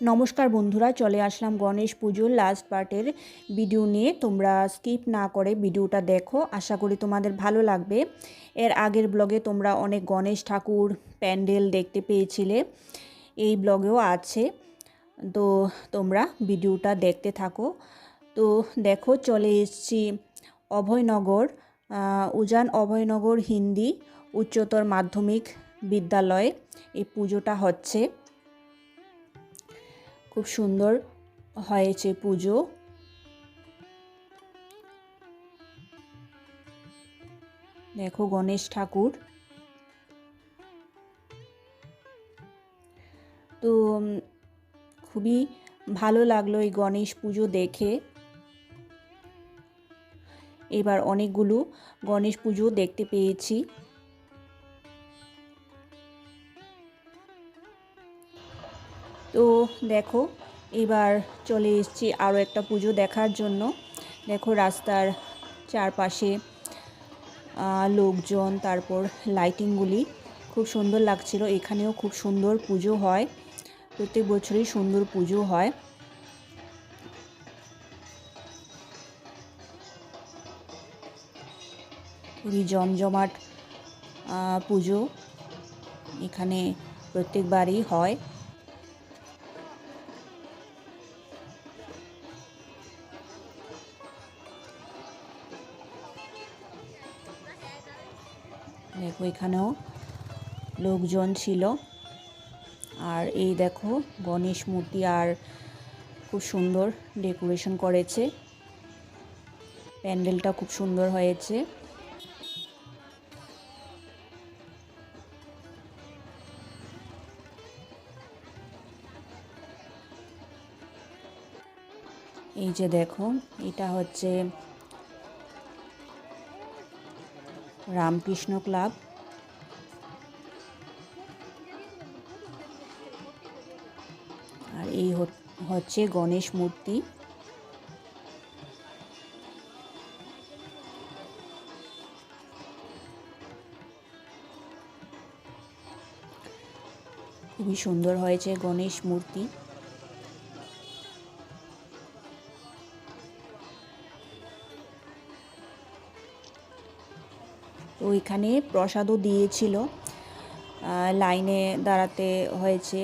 নমস্কার বন্ধুরা, চলে আসলাম গণেশ পুজোর লাস্ট পার্টের ভিডিও নিয়ে। তোমরা স্কিপ না করে ভিডিওটা দেখো, আশা করি তোমাদের ভালো লাগবে। এর আগের ব্লগে তোমরা অনেক গণেশ ঠাকুর প্যান্ডেল দেখতে পেয়েছিলে, এই ব্লগেও আছে। তো তোমরা ভিডিওটা দেখতে থাকো। তো দেখো, চলে এসেছি অভয়নগর, উজান অভয়নগর হিন্দি উচ্চতর মাধ্যমিক বিদ্যালয়ে। এই পুজোটা হচ্ছে, খুব সুন্দর হয়েছে পুজো। দেখো গণেশ ঠাকুর। তো খুবই ভালো লাগলো এই গণেশ পুজো দেখে। এবার অনেকগুলো গণেশ পুজো দেখতে পেয়েছি। তো দেখো, এবার চলে এসেছি আরও একটা পুজো দেখার জন্য। দেখো রাস্তার চারপাশে লোকজন, তারপর লাইটিংগুলি খুব সুন্দর লাগছিল। এখানেও খুব সুন্দর পুজো হয়, প্রত্যেক বছরই সুন্দর পুজো হয়। খুবই জমজমাট পুজো এখানে প্রত্যেকবারই হয়। দেখো এখানেও লোকজন ছিল। আর এই দেখো গণেশ মূর্তি, আর খুব সুন্দর ডেকোরেশন করেছে, প্যান্ডেলটা খুব সুন্দর হয়েছে। এই যে দেখো, এটা হচ্ছে রামকৃষ্ণ ক্লাব। আর এই হচ্ছে গণেশ মূর্তি। খুবই সুন্দর হয়েছে গণেশ মূর্তি। তো এখানে প্রসাদও দিয়েছিল, লাইনে দাঁড়াতে হয়েছে,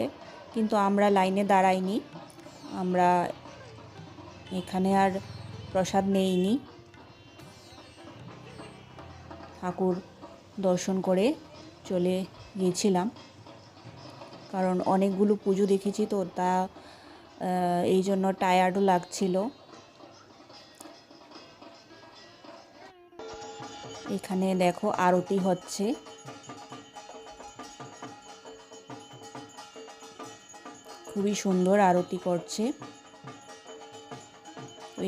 কিন্তু আমরা লাইনে দাঁড়াইনি। আমরা এখানে আর প্রসাদ নেইনি, ঠাকুর দর্শন করে চলে গিয়েছিলাম। কারণ অনেকগুলো পুজো দেখেছি তো, তা এই জন্য টায়ার্ডও লাগছিল। এখানে দেখো আরতি হচ্ছে, খুবই সুন্দর আরতি করছে।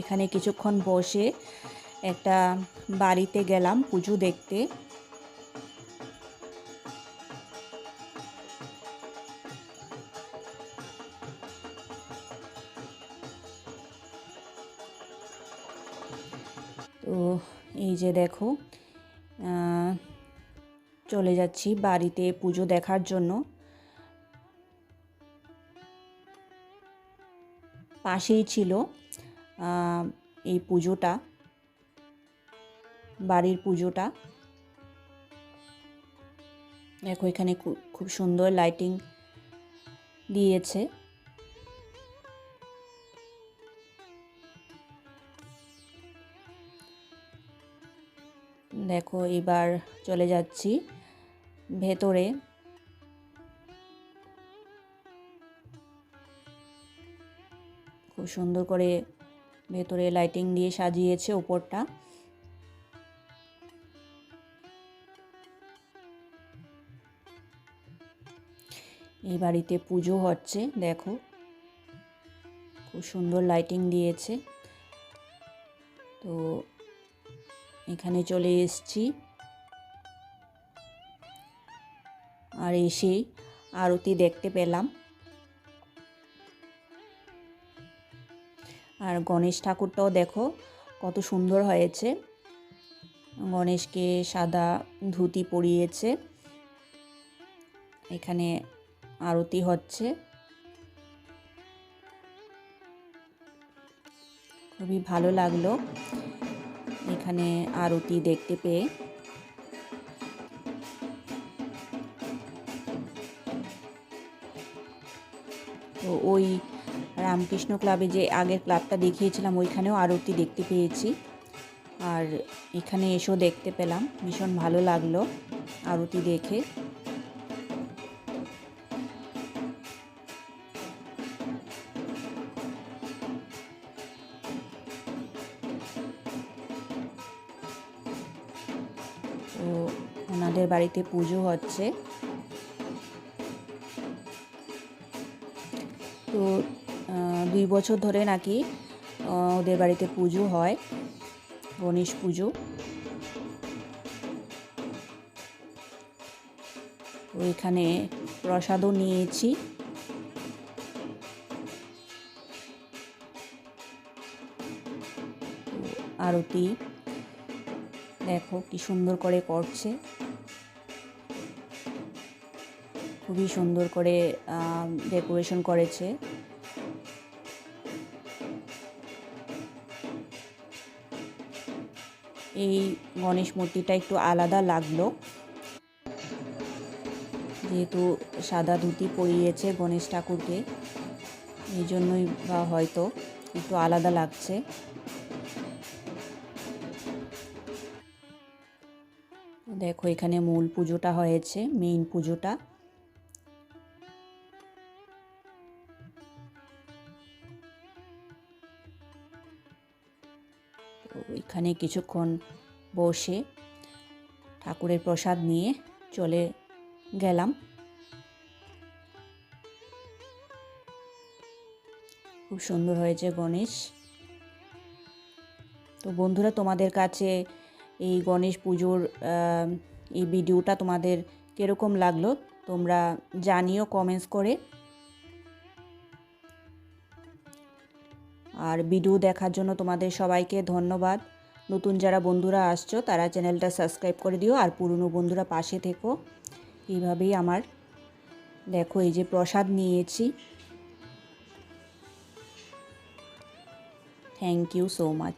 এখানে কিছুক্ষণ বসে একটা বাড়িতে গেলাম পুজো দেখতে। তো এই যে দেখো, চলে যাচ্ছি বাড়িতে পুজো দেখার জন্য। পাশেই ছিল এই পুজোটা, বাড়ির পুজোটা। দেখো এখানে খুব সুন্দর লাইটিং দিয়েছে। দেখো এবার চলে যাচ্ছি ভেতরে। খুব সুন্দর করে ভেতরে লাইটিং দিয়ে সাজিয়েছে উপরটা। এই বাড়িতে পুজো হচ্ছে, দেখো খুব সুন্দর লাইটিং দিয়েছে। তো এখানে চলে এসেছি, আর এসে আরতি দেখতে পেলাম। আর গণেশ ঠাকুরটাও দেখো কত সুন্দর হয়েছে। গণেশকে সাদা ধুতি পরিয়েছে। এখানে আরতি হচ্ছে। খুবই ভালো লাগলো এখানে আরতি দেখতে পেয়ে। তো ওই রামকৃষ্ণ ক্লাবে যে আগের ক্লাবটা দেখিয়েছিলাম ওইখানেও আরতি দেখতে পেয়েছি, আর এখানে এসেও দেখতে পেলাম, ভীষণ ভালো লাগলো আরতি দেখে। তো ওনাদের বাড়িতে পুজো হচ্ছে। তো 2 বছর ধরে নাকি ওদের বাড়িতে পুজো হয়, গণেশ পুজো। তো এখানে প্রসাদও নিয়েছি। আরতি দেখো কি সুন্দর করে করছে, খুবই সুন্দর করে ডেকোরেশন করেছে। এই গণেশ মূর্তিটা একটু আলাদা লাগলো, যেহেতু সাদা ধুতি পরিয়েছে গণেশ ঠাকুরকে, এই জন্যই বা হয়তো একটু আলাদা লাগছে। দেখো এখানে মূল পুজোটা হয়েছে, মেইন পুজোটা। তো এখানে কিছুক্ষণ বসে ঠাকুরের প্রসাদ নিয়ে চলে গেলাম। খুব সুন্দর হয়েছে গণেশ। তো বন্ধুরা, তোমাদের কাছে এই গণেশ পুজোর এই ভিডিওটা তোমাদের কীরকম লাগলো তোমরা জানিও কমেন্টস করে। আর ভিডিও দেখার জন্য তোমাদের সবাইকে ধন্যবাদ। নতুন যারা বন্ধুরা আসছো তারা চ্যানেলটা সাবস্ক্রাইব করে দিও, আর পুরনো বন্ধুরা পাশে থেকো। এইভাবেই আমার দেখো এই যে প্রসাদ নিয়েছি। Thank you so much.